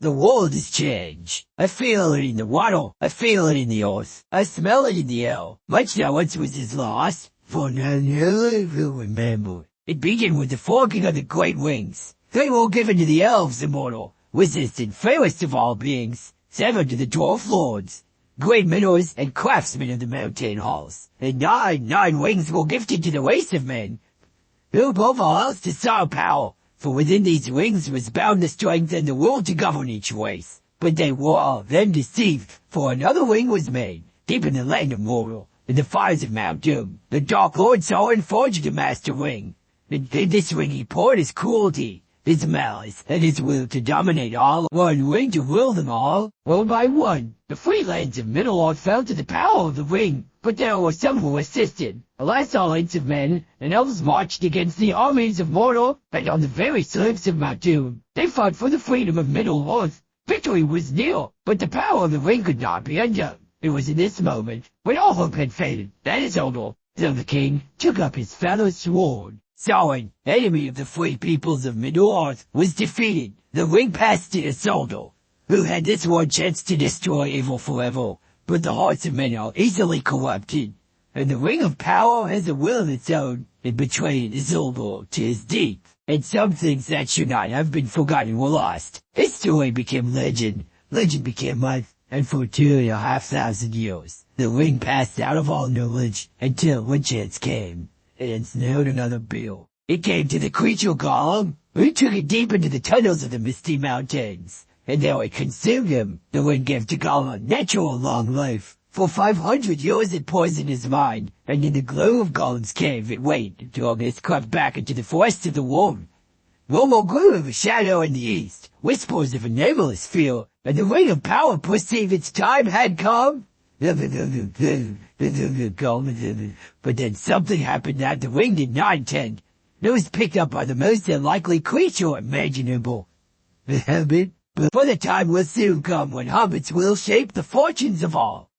The world has changed. I feel it in the water. I feel it in the earth. I smell it in the air. Much that once was is lost, for none ever will remember. It began with the forking of the great wings. They were given to the elves immortal, wisest and fairest of all beings, seven to the dwarf lords, great miners and craftsmen of the mountain halls, and nine wings were gifted to the race of men, who above all else to saw power. For within these wings was bound the strength and the will to govern each race. But they were all then deceived, for another wing was made, deep in the land of mortal, in the fires of Mount Doom. The Dark Lord saw and forged a master wing. In this wing he poured his cruelty, his malice, and his will to dominate all. One wing to rule them all. One by one, the free lands of Middle-earth fell to the power of the wing, but there were some who assisted. Alas, all ranks of men and elves marched against the armies of Mordor, and on the very slopes of Mount Doom, they fought for the freedom of Middle-earth. Victory was near, but the power of the ring could not be undone. It was in this moment, when all hope had faded, that Isildur, so the king, took up his father's sword. Sauron, enemy of the free peoples of Middle-earth, was defeated. The ring passed to Isildur, who had this one chance to destroy evil forever. But the hearts of men are easily corrupted, and the ring of power has a will of its own. It betrayed Isildur to his death, and some things that should not have been forgotten were lost. History became legend, legend became myth, and for 2,500 years, the ring passed out of all knowledge until one chance came, and ensnared another bill. It came to the creature Gollum, who took it deep into the tunnels of the misty mountains, and there it consumed him. The ring gave to Gollum a natural long life. For 500 years it poisoned his mind, and in the gloom of Gollum's cave it waited until it crept back into the forest of the world. No more gloom of a shadow in the east, whispers of a nameless fear, and the ring of power perceived its time had come. But then something happened that the ring did not intend. It was picked up by the most unlikely creature imaginable. The habit. But for the time will soon come when habits will shape the fortunes of all.